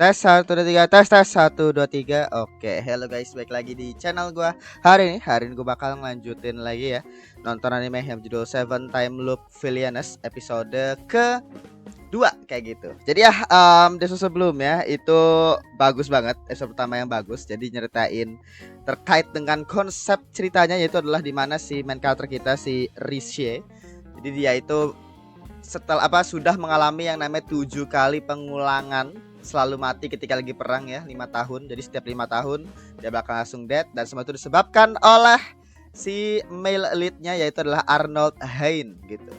Tes 1 2 3 tes 1 2 3. Oke, hello guys, balik lagi di channel gua. Hari ini gua bakal ngelanjutin lagi ya nonton anime yang judul Seven Time Loop Villainous episode ke 2 kayak gitu. Jadi ya desa sebelumnya itu bagus banget, episode pertama yang bagus. Jadi nyeritain terkait dengan konsep ceritanya, yaitu adalah di mana si main character kita si Rishi. Jadi dia itu setelah sudah mengalami yang namanya 7 kali pengulangan, selalu mati ketika lagi perang ya, 5 tahun. Jadi setiap 5 tahun dia bakal langsung dead, dan semua itu disebabkan oleh si male leadnya, yaitu adalah Arnold Hein gitu.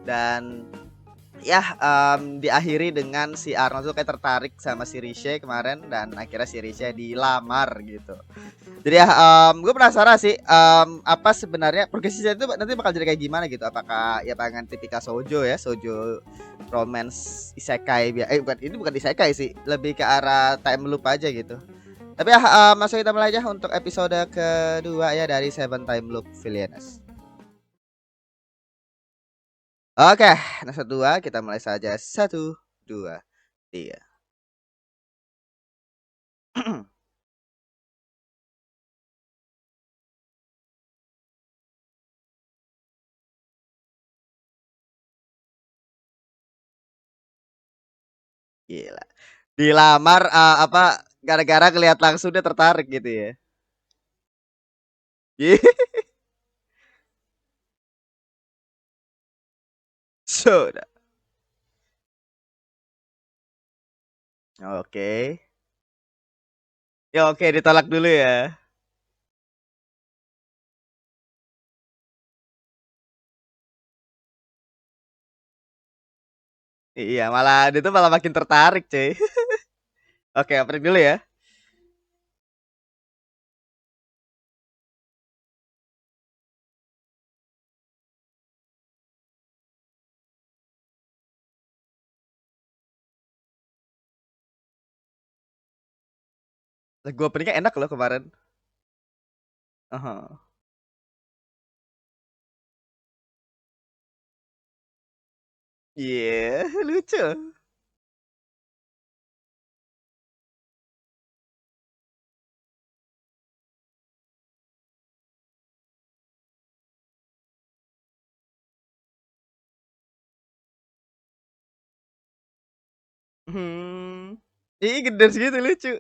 Dan ya diakhiri dengan si Arnold tuh kayak tertarik sama si Rishi kemarin, dan akhirnya si Rishi dilamar gitu. Jadi ya gue penasaran sih apa sebenarnya progresnya itu nanti bakal jadi kayak gimana gitu. Apakah ya pengen tipikal shoujo ya, shoujo romance isekai bukan, ini bukan isekai sih, lebih ke arah time loop aja gitu. Tapi ya masuk kita mulai aja untuk episode kedua ya dari Seven Time Loop Villainous. Oke, nah dua kita mulai saja. 1 2 3. Gila. Dilamar gara-gara ngeliat langsung dia tertarik gitu ya. Sudah. Oke. Ya oke, ditolak dulu ya. Iya, malah dia tuh malah makin tertarik, cuy. Oke, opening dulu ya. Lagu openingnya enak loh kemarin. Aha. Iya, lucu. Hmm. Ih, gede segitu lucu.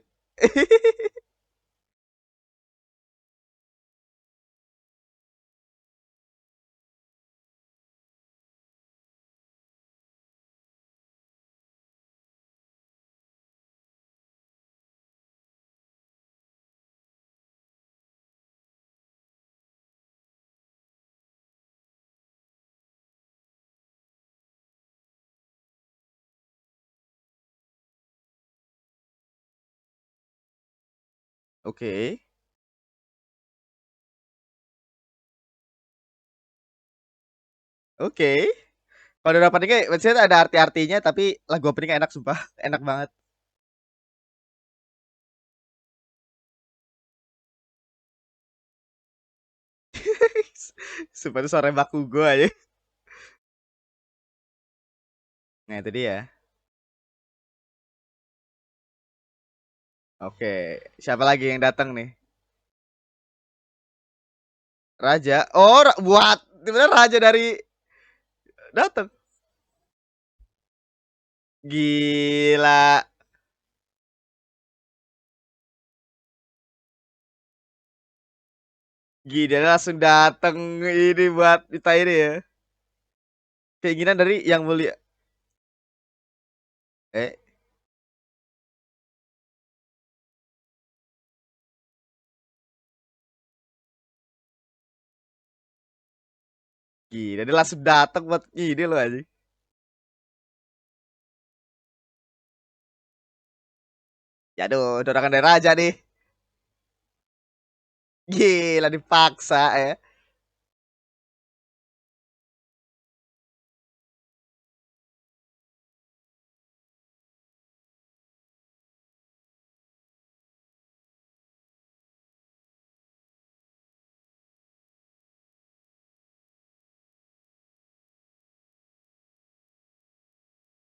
Oke. Oke. Kalau udah openingnya maksudnya ada arti-artinya, tapi lagu openingnya enak sumpah. Enak banget. Sumpah itu suara Bakugo aja. Nah, itu dia. Oke. Siapa lagi yang datang nih? Raja. Oh, buat sebenarnya raja dari datang. Gila. Gila langsung dateng ini buat kita ini ya. Keinginan dari yang mulia. Eh, gila dia langsung dateng buat ini loh aja. Ya aduh, dorongan dari raja nih. Gila dipaksa ya.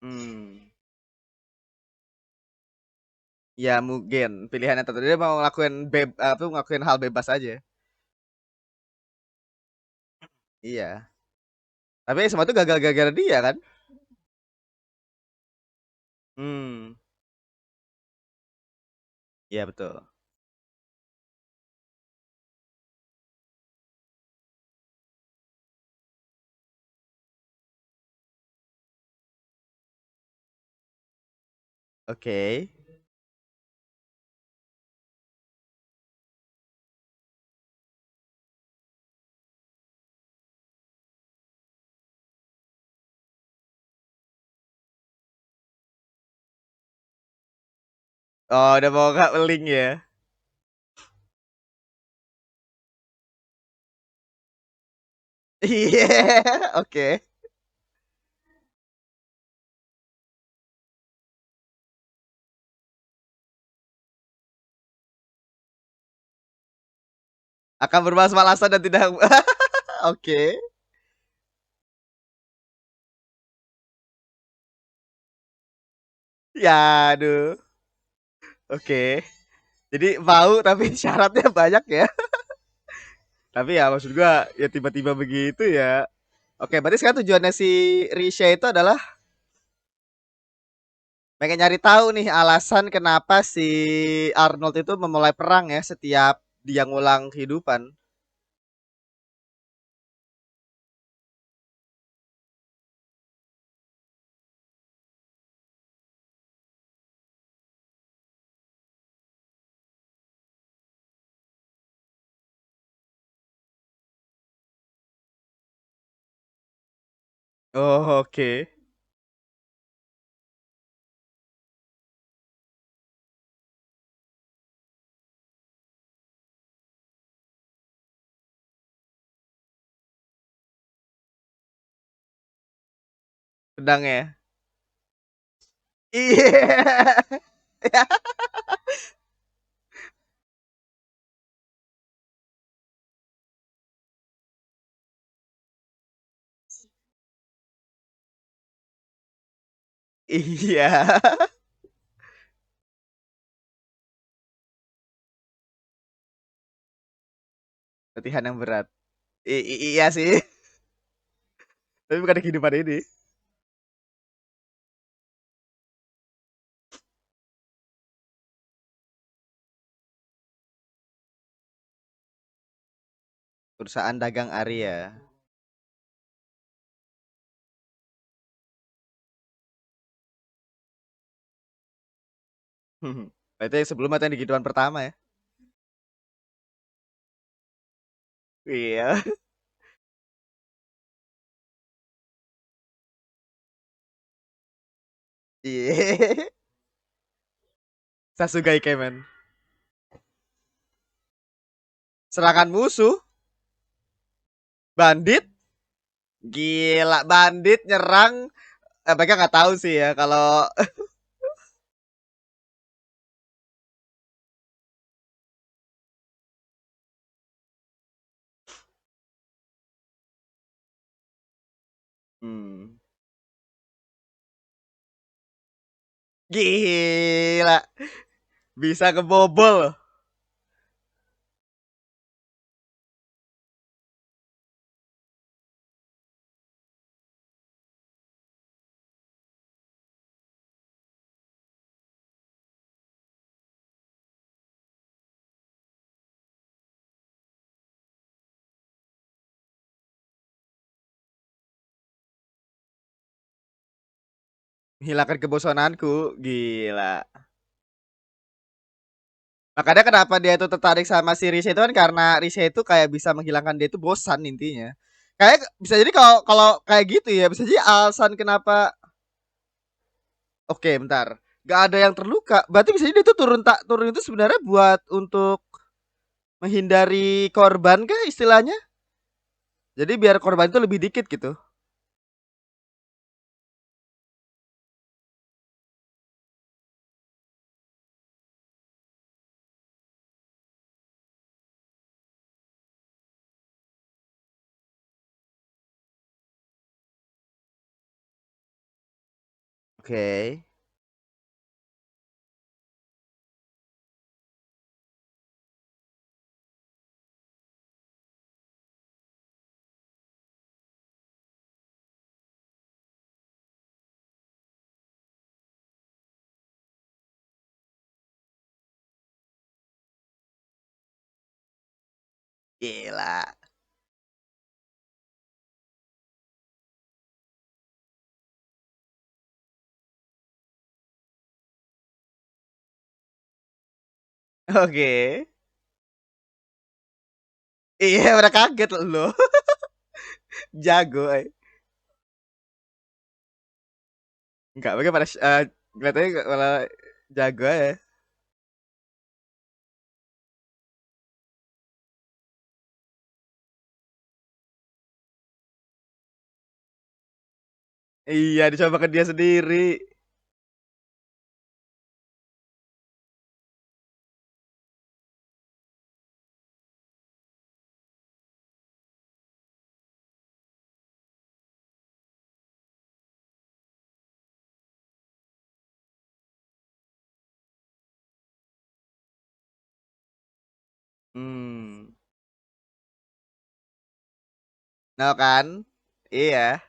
Hmm. Ya mungkin pilihannya tertentu dia mau ngelakuin apa ngelakuin hal bebas aja. Iya. Tapi semua itu gagal gara-gara dia kan? Hmm. Iya betul. Oke. Oh, udah mau Kak link ya. Iya, oke. Akan bermalas-malasan dan tidak oke. Ya, aduh. Oke. Jadi mau tapi syaratnya banyak ya. Tapi ya maksud gua ya tiba-tiba begitu ya. Oke, berarti sekarang tujuannya si Risha itu adalah pengen nyari tahu nih alasan kenapa si Arnold itu memulai perang ya setiap dia ngulang kehidupan. Oh, oke. Pedang ya. Iya. Iya. Latihan yang berat. Iya sih. Tapi bukan di kehidupan ini. Perusahaan dagang Arya. Berarti sebelum atau yang di kehidupan pertama ya. Iya. Iya. Sasugai Kemen. Serangan musuh. Bandit. Gila, bandit nyerang. Mereka nggak tahu sih ya kalau hmm. Gila, bisa kebobol. Hilangkan kebosananku. Gila. Makanya kenapa dia itu tertarik sama si Risha itu kan karena Risha itu kayak bisa menghilangkan dia itu bosan intinya. Kayak bisa jadi kalau kalau kayak gitu ya bisa jadi alasan kenapa. Oke, bentar. Gak ada yang terluka. Berarti bisa jadi dia itu turun tak turun itu sebenarnya buat untuk menghindari korban kah istilahnya? Jadi biar korban itu lebih dikit gitu. Oke. Gila. Oke. Iya, udah kaget lo. Jago, enggak, mereka pada kelihatannya malah jago ya. Iya, dicoba ke dia sendiri. Hmm. Nah kan? Iya.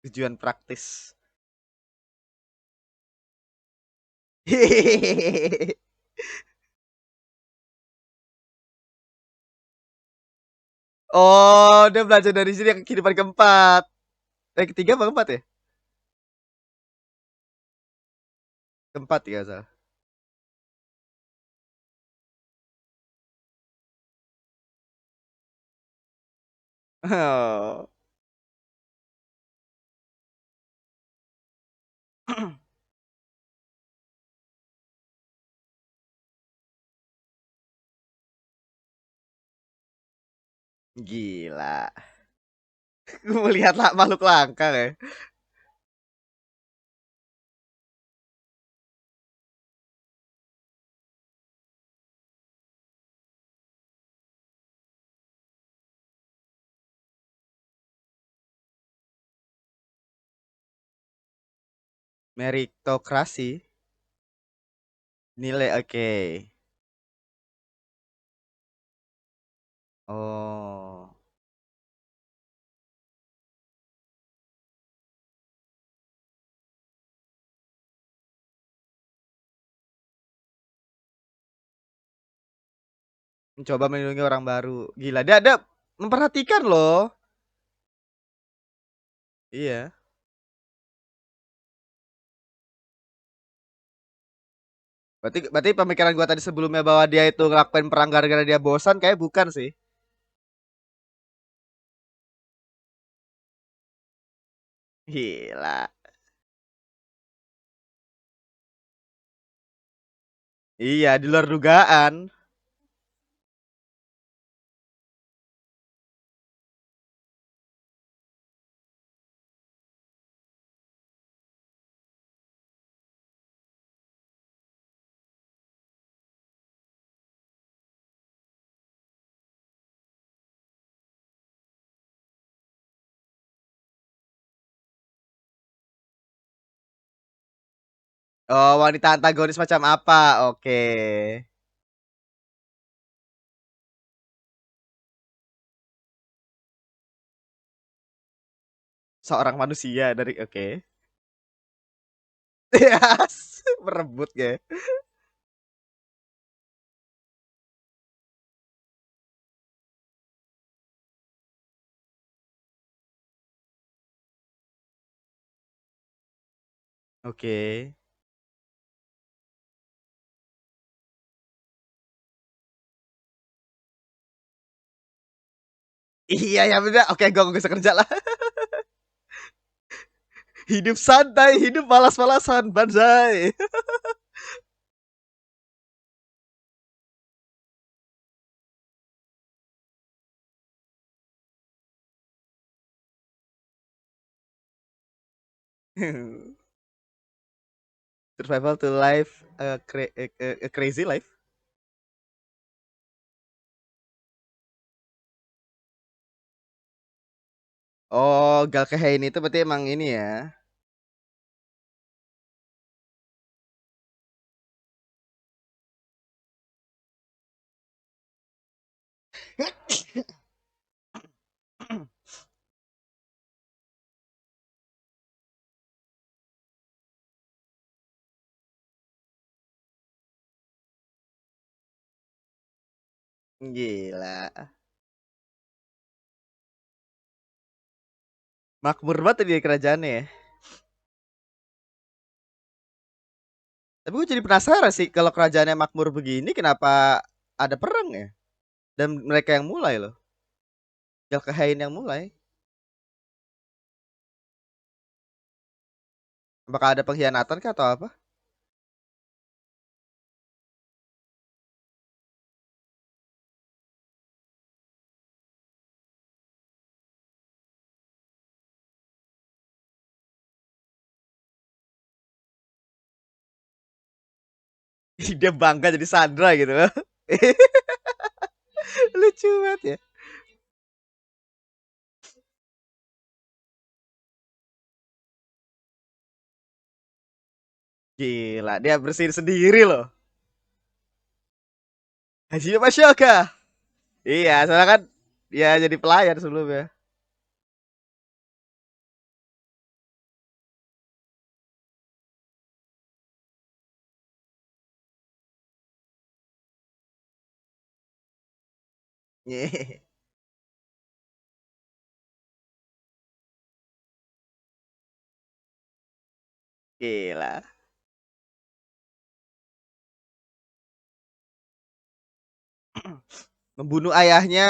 Tujuan praktis. Oh, dia belajar dari sini yang kehidupan keempat. Ketiga apa keempat ya? Keempat ya salah. Oh. Gila. Gue melihat makhluk langka ya. Meritokrasi. Nilai oke. Oh. Mencoba melindungi orang baru. Gila, dia ada memperhatikan loh. Iya. Berarti pemikiran gua tadi sebelumnya bahwa dia itu ngelakuin perang gara-gara dia bosan kayak bukan sih. Gila. Iya, di luar dugaan. Oh, wanita antagonis macam apa? Oke. Seorang manusia dari oke. Yes, merebut ya. Oke. Iya ya bener. Oke, gua bisa kerja lah. Hidup santai, hidup malas-malasan, banzai. Survival to life a crazy life. Oh, Galkehein itu berarti emang ini ya. Gila. Makmur banget dia kerajaannya ya. Tapi gue jadi penasaran sih kalau kerajaannya makmur begini kenapa ada perang ya? Dan mereka yang mulai loh. Jalkahain yang mulai. Apakah ada pengkhianatan kah atau apa? Dia bangga jadi Sandra gitu. Lucu banget ya. Gila, dia bersihin sendiri loh. Haji Masyoka. Iya, soalnya kan dia jadi pelayan sebelumnya. Gila. Membunuh ayahnya.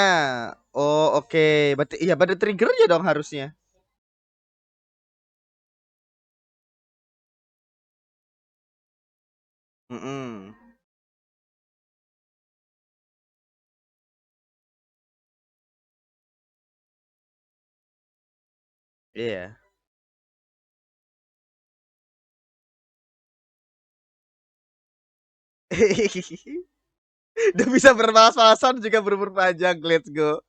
Oh, oke. Berarti iya pada triggernya dong harusnya. Mm-mm. Iya. Udah bisa bermalas-malasan juga berumur panjang. Let's go.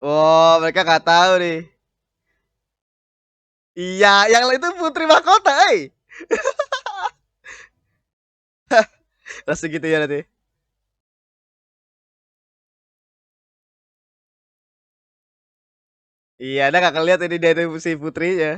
Oh, mereka nggak tahu nih. Iya, yang itu putri mahkota, eh. Langsung gitu ya nanti. Iya, ada nggak ngeliat ini dari si putrinya.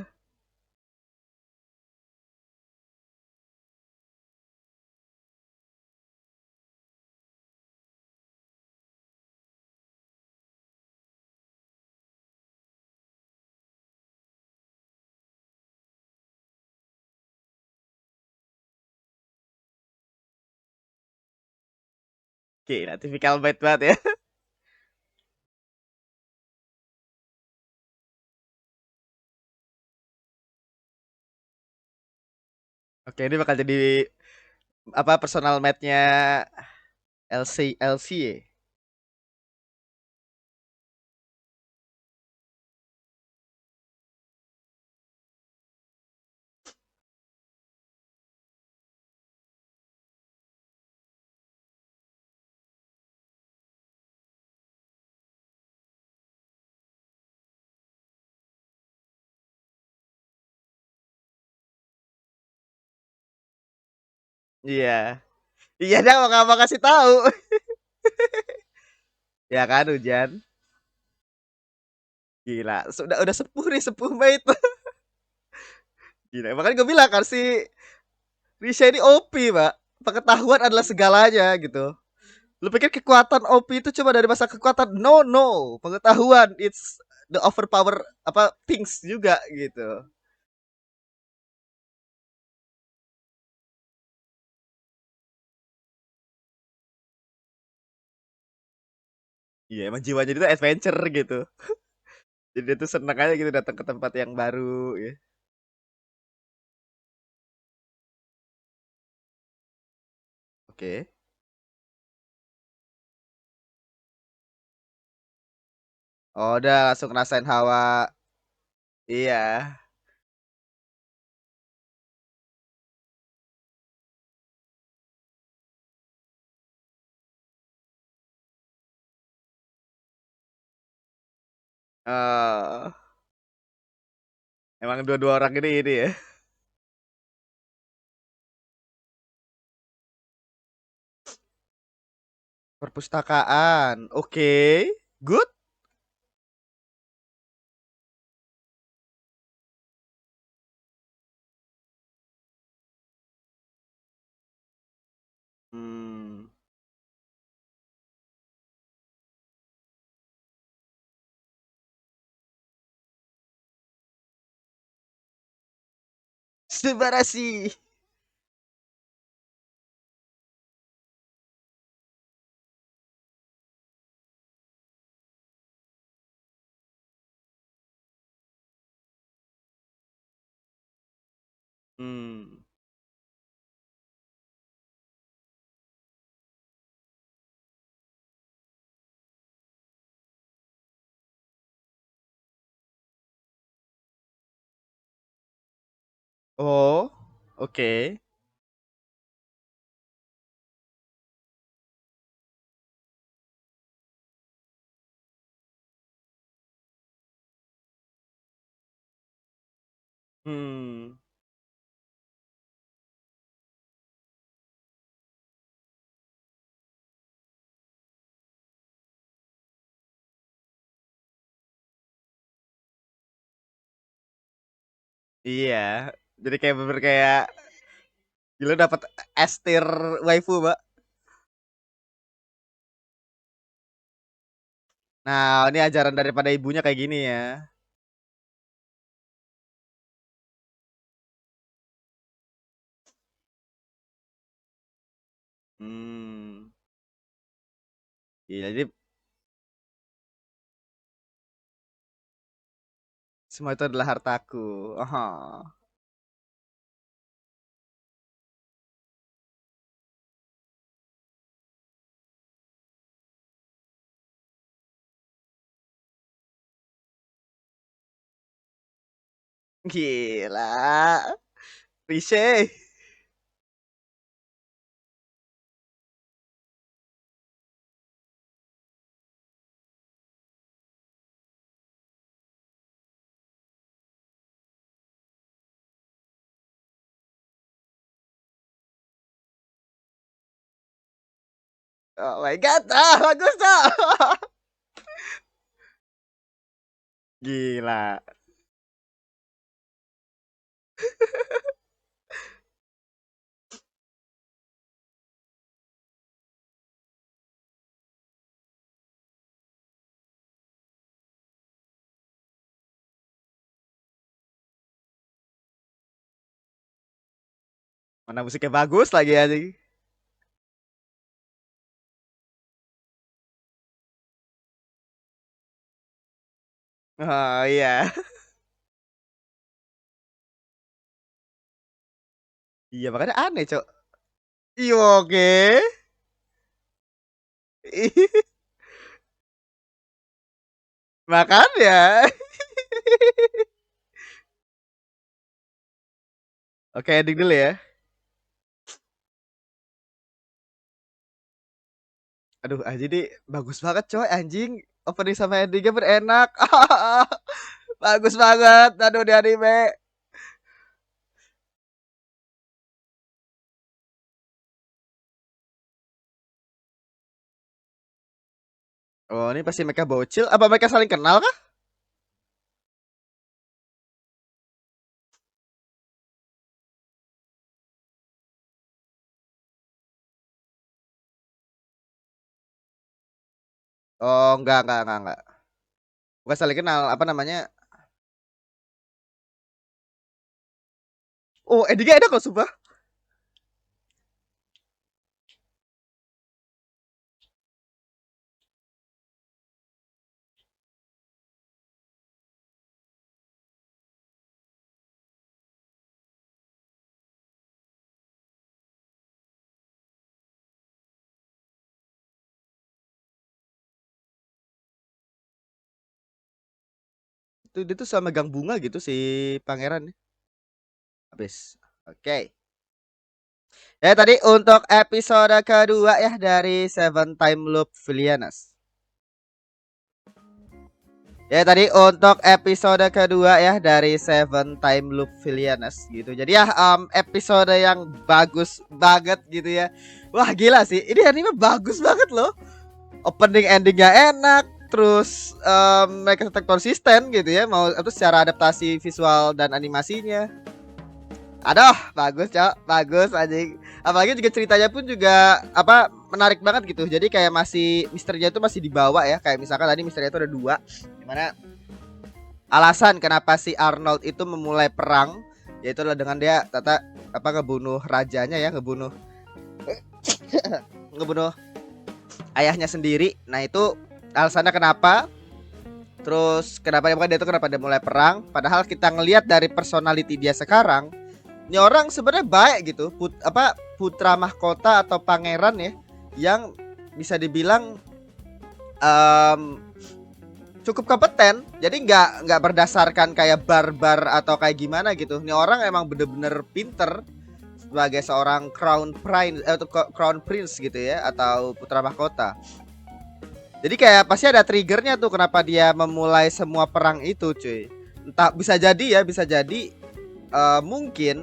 Gila, tipikal bait banget ya. Oke, ini bakal jadi apa personal match-nya LC ya. Iya. Iya, dia mau nggak mau kasih tahu. Ya kan, Hujan. Gila, udah sepuh nih, sepuh mate. Gila, makanya gue bilang kan si Risha ini OP, Pak. Pengetahuan adalah segalanya gitu. Lu pikir kekuatan OP itu cuma dari masa kekuatan? No, no. Pengetahuan it's the overpower apa things juga gitu. Iya, emang jiwanya itu adventure gitu. Jadi dia tuh seneng aja gitu datang ke tempat yang baru ya. Oke. Oh, udah langsung ngerasain hawa. Iya. Eh, emang dua-dua orang ini ya. Perpustakaan. Oke. Good. Subarashi. Hmm. Oh, oke. Hmm. Iya. Jadi kayak bener kayak gila dapat estir waifu, Mbak. Nah, ini ajaran daripada ibunya kayak gini ya. Hmm. Iya, jadi semua itu adalah hartaku. Oh. Gila. Rishe. Oh my god. Ah, bagus tuh. Gila. Mana musiknya bagus lagi anjing. Oh iya. Iya makanya aneh, Cok. Iya oke. Makanya. Oke, ending dulu ya. Aduh, anjing ini bagus banget coy anjing. Opening sama endingnya berenak. Bagus banget. Aduh di anime. Oh, ini pasti mereka bocil. Apa mereka saling kenal kah? Oh, enggak. Bukan saling kenal, apa namanya? Oh, endingnya enak loh, sumpah. Itu dia tuh sama gang bunga gitu si pangeran. Habis. Oke. Ya tadi untuk episode kedua ya dari Seven Time Loop Villainous. Ya tadi untuk episode kedua ya dari Seven Time Loop Villainous gitu. Jadi ya episode yang bagus banget gitu ya. Wah gila sih, ini anime bagus banget loh. Opening endingnya enak, terus mereka tetap konsisten gitu ya. Mau itu secara adaptasi visual dan animasinya. Aduh, bagus, Cok. Bagus anjing. Apalagi juga ceritanya pun juga apa menarik banget gitu. Jadi kayak masih misterinya itu masih dibawa ya. Kayak misalkan tadi misterinya itu ada dua. Dimana alasan kenapa si Arnold itu memulai perang yaitu adalah dengan dia ngebunuh rajanya ya, ngebunuh ayahnya sendiri. Nah itu alasannya kenapa. Terus kenapa dia mulai perang. Padahal kita ngelihat dari personality dia sekarang, ini orang sebenarnya baik gitu. Putra mahkota atau pangeran ya, yang bisa dibilang cukup kompeten. Jadi nggak berdasarkan kayak barbar atau kayak gimana gitu. Ini orang emang bener-bener pinter sebagai seorang crown prince gitu ya, atau putra mahkota. Jadi kayak pasti ada triggernya tuh kenapa dia memulai semua perang itu, cuy. Entah, bisa jadi mungkin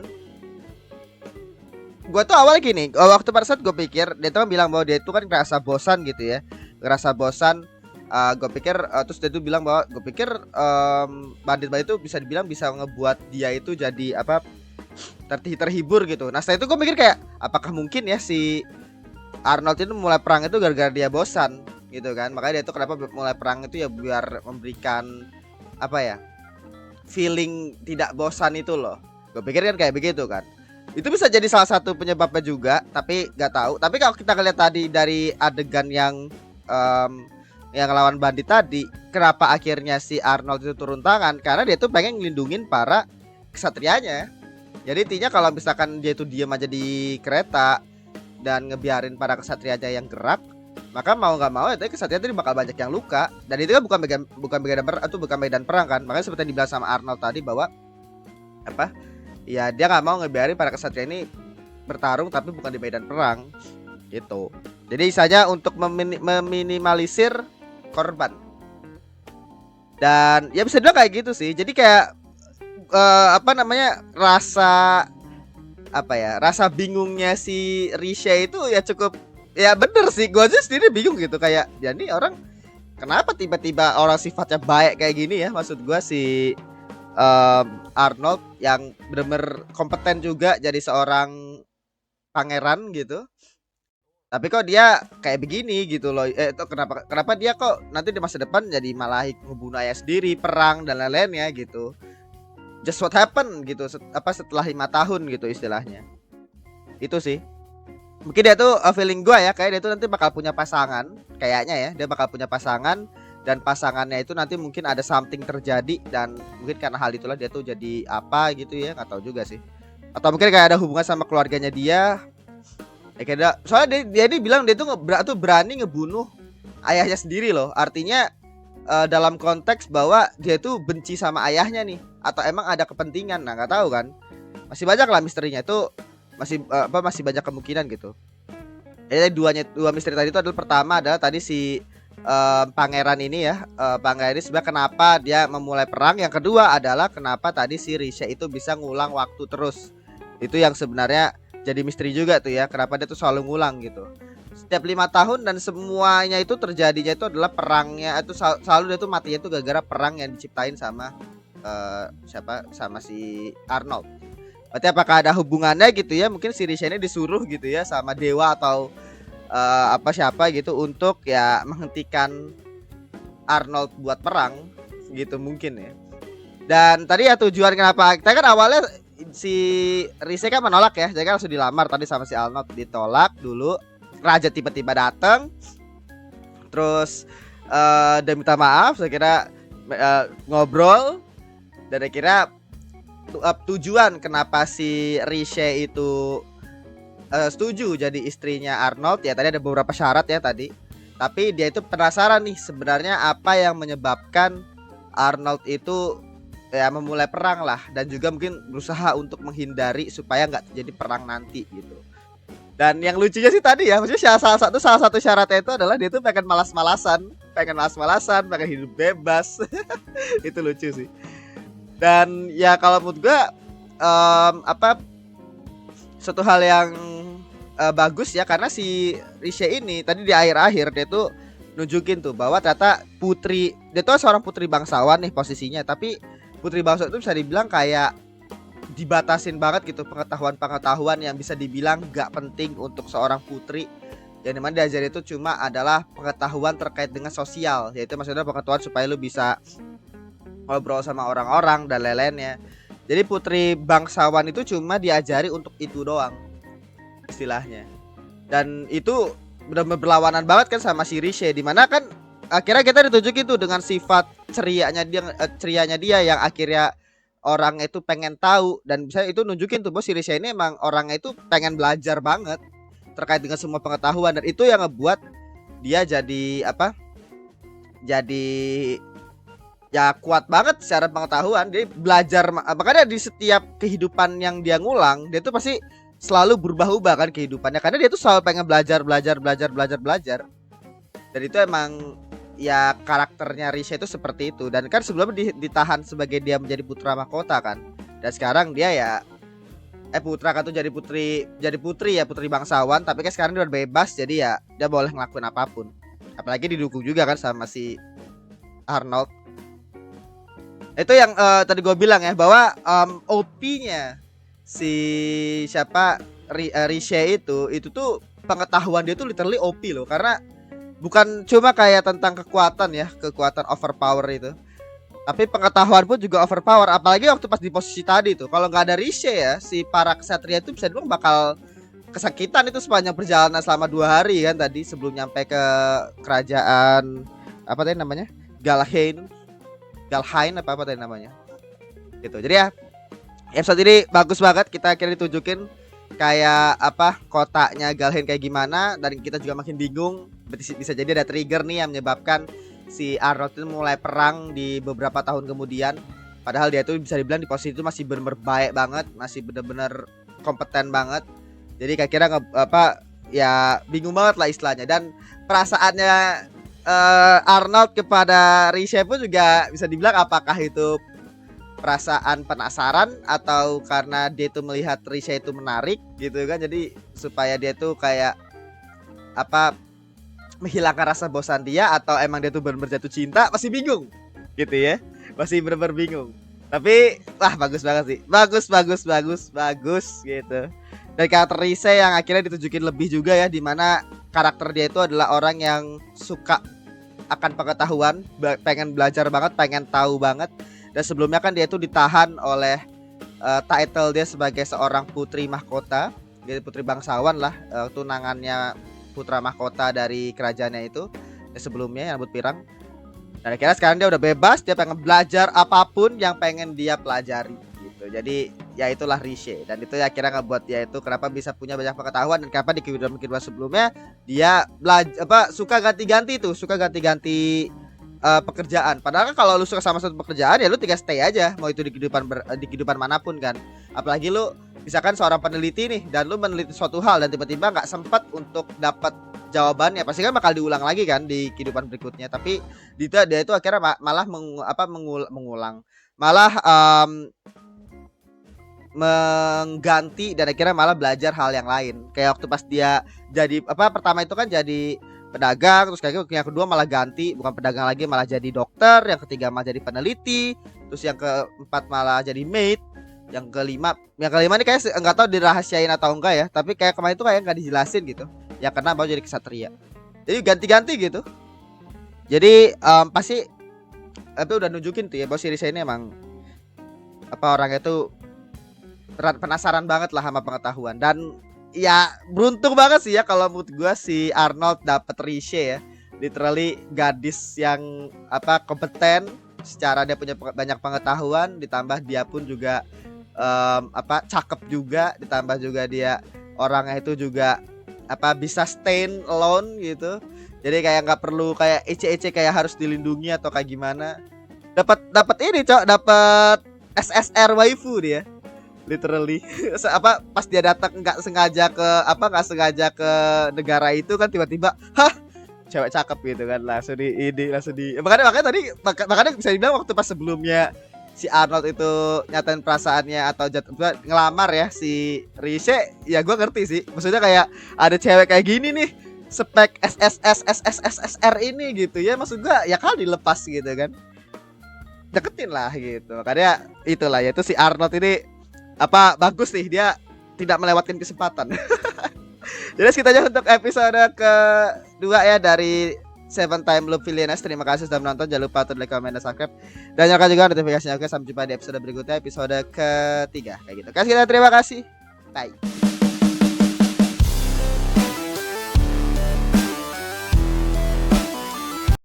gue tuh awalnya gini, waktu pada saat gue pikir dia tuh bilang bahwa dia itu kan ngerasa bosan gitu ya, gue pikir terus dia tuh bilang bahwa gue pikir bandit-bandit itu bisa dibilang bisa ngebuat dia itu jadi terhibur gitu. Nah setelah itu gue mikir kayak apakah mungkin ya si Arnold itu mulai perang itu gara-gara dia bosan gitu kan, makanya dia tuh kenapa mulai perang itu ya biar memberikan feeling tidak bosan itu loh. Gue pikir kan kayak begitu kan. Itu bisa jadi salah satu penyebabnya juga, tapi nggak tahu. Tapi kalau kita lihat tadi dari adegan yang lawan bandit tadi, kenapa akhirnya si Arnold itu turun tangan? Karena dia tuh pengen ngelindungin para kesatrianya. Jadi intinya kalau misalkan dia tuh diam aja di kereta dan ngebiarin para kesatrianya yang gerak, maka mau nggak mau itu kesatria itu bakal banyak yang luka. Dan itu kan bukan medan perang kan. Makanya seperti yang dibilang sama Arnold tadi bahwa ya dia nggak mau ngebiarin para kesatria ini bertarung tapi bukan di medan perang gitu. Jadi saja untuk meminimalisir korban. Dan ya bisa dibilang kayak gitu sih. Jadi kayak rasa bingungnya si Risha itu ya cukup. Ya bener sih, gue aja sendiri bingung gitu. Kayak ya ini orang kenapa tiba-tiba orang sifatnya baik kayak gini ya. Maksud gue si Arnold yang bener-bener kompeten juga jadi seorang pangeran gitu, tapi kok dia kayak begini gitu loh. Itu kenapa dia kok nanti di masa depan jadi malah ngebunuh ayah sendiri, perang dan lain-lainnya gitu. Just what happened gitu setelah 5 tahun gitu istilahnya. Itu sih. Mungkin dia tuh feeling gue ya, kayak dia tuh nanti bakal punya pasangan. Kayaknya ya, dia bakal punya pasangan. Dan pasangannya itu nanti mungkin ada something terjadi. Dan mungkin karena hal itulah dia tuh jadi apa gitu ya, gak tahu juga sih. Atau mungkin kayak ada hubungan sama keluarganya dia. Soalnya dia bilang dia tuh berani ngebunuh ayahnya sendiri loh. Artinya dalam konteks bahwa dia tuh benci sama ayahnya nih, atau emang ada kepentingan. Nah gak tahu kan. Masih banyak lah misterinya itu. Masih banyak kemungkinan gitu. Jadi dua misteri tadi itu adalah, pertama adalah tadi si pangeran ini ya, pangeran ini sebenarnya kenapa dia memulai perang. Yang kedua adalah kenapa tadi si Risha itu bisa ngulang waktu terus. Itu yang sebenarnya jadi misteri juga tuh ya, kenapa dia tuh selalu ngulang gitu setiap 5 tahun. Dan semuanya itu terjadinya itu adalah perangnya itu selalu dia tuh matinya itu gara-gara perang yang diciptain sama sama si Arnold. Berarti apakah ada hubungannya gitu ya? Mungkin si Risha ini disuruh gitu ya sama dewa atau siapa gitu untuk ya menghentikan Arnold buat perang gitu mungkin ya. Dan tadi ya tujuan kenapa kita kan awalnya si Risha kan menolak ya. Jadi kan langsung dilamar tadi sama si Arnold, ditolak dulu. Raja tiba-tiba datang. Terus dia minta maaf, saya kira ngobrol, dan akhirnya tujuan kenapa si Risha itu setuju jadi istrinya Arnold ya, tadi ada beberapa syarat ya tadi. Tapi dia itu penasaran nih sebenarnya apa yang menyebabkan Arnold itu ya memulai perang lah, dan juga mungkin berusaha untuk menghindari supaya nggak terjadi perang nanti gitu. Dan yang lucunya sih tadi ya, maksudnya salah satu syaratnya itu adalah dia tuh pengen malas-malasan, pengen hidup bebas. Itu lucu sih. Dan ya kalau menurut gue suatu hal yang bagus ya, karena si Risha ini tadi di akhir-akhir dia tuh nunjukin tuh bahwa ternyata dia tuh seorang putri bangsawan nih posisinya. Tapi putri bangsawan itu bisa dibilang kayak dibatasin banget gitu pengetahuan yang bisa dibilang gak penting untuk seorang putri. Yang dimana diajarin itu cuma adalah pengetahuan terkait dengan sosial, yaitu maksudnya pengetahuan supaya lu bisa ngobrol sama orang-orang dan lain-lainnya. Jadi putri bangsawan itu cuma diajari untuk itu doang istilahnya. Dan itu benar-benar berlawanan banget kan sama si Riche, dimana kan akhirnya kita ditunjukin tuh dengan sifat cerianya dia yang akhirnya orang itu pengen tahu, dan bisa itu nunjukin tuh bos si Riche ini emang orangnya itu pengen belajar banget terkait dengan semua pengetahuan, dan itu yang ngebuat dia jadi apa? Jadi ya kuat banget secara pengetahuan. Dia belajar, makanya di setiap kehidupan yang dia ngulang, dia tuh pasti selalu berubah-ubah kan kehidupannya, karena dia tuh selalu pengen belajar. Dan itu emang ya karakternya Risha itu seperti itu. Dan kan sebelumnya ditahan sebagai dia menjadi putra mahkota kan, dan sekarang dia ya putra kan tuh jadi putri ya, putri bangsawan, tapi kan sekarang dia udah bebas, jadi ya dia boleh ngelakuin apapun. Apalagi didukung juga kan sama si Arnold. Itu yang tadi gue bilang ya, bahwa OP-nya si siapa Riche itu tuh pengetahuan dia tuh literally OP loh, karena bukan cuma kayak tentang kekuatan ya, kekuatan overpower itu, tapi pengetahuan pun juga overpower. Apalagi waktu pas di posisi tadi tuh, kalau nggak ada Riche ya, si para kesatria itu bisa dibilang bakal kesakitan itu sepanjang perjalanan selama 2 hari kan tadi, sebelum nyampe ke kerajaan apa tadi namanya, Galhain apa tadi namanya gitu. Jadi ya episode ini bagus banget, kita akhirnya ditunjukin kayak apa kotaknya Galhain kayak gimana, dan kita juga makin bingung. Bisa jadi ada trigger nih yang menyebabkan si Arnold itu mulai perang di beberapa tahun kemudian, padahal dia tuh bisa dibilang di posisi itu masih benar-benar baik banget, masih benar-benar kompeten banget. Jadi kira-kira apa ya, bingung banget lah istilahnya. Dan perasaannya Arnold kepada Riche pun juga bisa dibilang apakah itu perasaan penasaran atau karena dia tuh melihat Riche itu menarik gitu kan, jadi supaya dia tuh kayak apa menghilangkan rasa bosan dia, atau emang dia tuh benar-benar jatuh cinta, masih bingung gitu ya, masih benar-benar bingung. Tapi wah bagus banget sih, bagus gitu. Dan karakter Riche yang akhirnya ditunjukin lebih juga ya, dimana karakter dia itu adalah orang yang suka akan pengetahuan, pengen belajar banget, pengen tahu banget. Dan sebelumnya kan dia itu ditahan oleh title dia sebagai seorang putri mahkota, jadi putri bangsawan lah, tunangannya putra mahkota dari kerajaannya itu sebelumnya yang rambut pirang. Dan akhirnya sekarang dia udah bebas, dia pengen belajar apapun yang pengen dia pelajari gitu. Jadi ya itulah Riche, dan itu ya akhirnya ngebuat dia itu kenapa bisa punya banyak pengetahuan, dan kenapa di kehidupan sebelumnya dia suka ganti-ganti pekerjaan. Padahal kan kalau lu suka sama satu pekerjaan ya lu tinggal stay aja, mau itu di kehidupan manapun kan. Apalagi lu misalkan seorang peneliti nih, dan lu meneliti suatu hal dan tiba-tiba nggak sempat untuk dapat jawabannya, pasti kan bakal diulang lagi kan di kehidupan berikutnya. Tapi dia itu akhirnya malah mengulang, malah mengganti, dan akhirnya malah belajar hal yang lain. Kayak waktu pas dia jadi pertama itu kan jadi pedagang, terus kayak yang kedua malah ganti, bukan pedagang lagi, malah jadi dokter, yang ketiga malah jadi peneliti, terus yang keempat malah jadi maid, yang kelima ini kayak nggak tahu dirahasiain atau enggak ya, tapi kayak kemarin itu kayak nggak dijelasin gitu ya, karena baru jadi kesatria, jadi ganti-ganti gitu. Jadi pasti udah nunjukin tuh ya bahwa si Riche ini emang orangnya tuh penasaran banget lah sama pengetahuan. Dan ya beruntung banget sih ya kalau menurut gue si Arnold dapet Riche ya, literally gadis yang kompeten, secara dia punya banyak pengetahuan, ditambah dia pun juga cakep juga, ditambah juga dia orangnya itu juga bisa stand alone gitu. Jadi kayak nggak perlu kayak ece-ece kayak harus dilindungi atau kayak gimana. Dapat ini dapat SSR waifu dia. Literally pas dia datang nggak sengaja ke negara itu kan, tiba-tiba cewek cakep gitu kan, langsung di makanya tadi bisa dibilang waktu pas sebelumnya si Arnold itu nyatain perasaannya atau ngelamar ya si Riche, ya gue ngerti sih, maksudnya kayak ada cewek kayak gini nih, spek SSR ini gitu ya, maksud gue ya kalau dilepas gitu kan, deketin lah gitu. Makanya itulah ya, itu si Arnold ini bagus nih, dia tidak melewatkan kesempatan. Jadi sekitar aja untuk episode kedua ya dari Seven Time Loop Villainous. Terima kasih sudah menonton. Jangan lupa untuk like, comment, dan subscribe. Dan nyalakan juga notifikasinya. Oke, sampai jumpa di episode berikutnya, episode ketiga kayak gitu. Kasih kita terima kasih. Bye.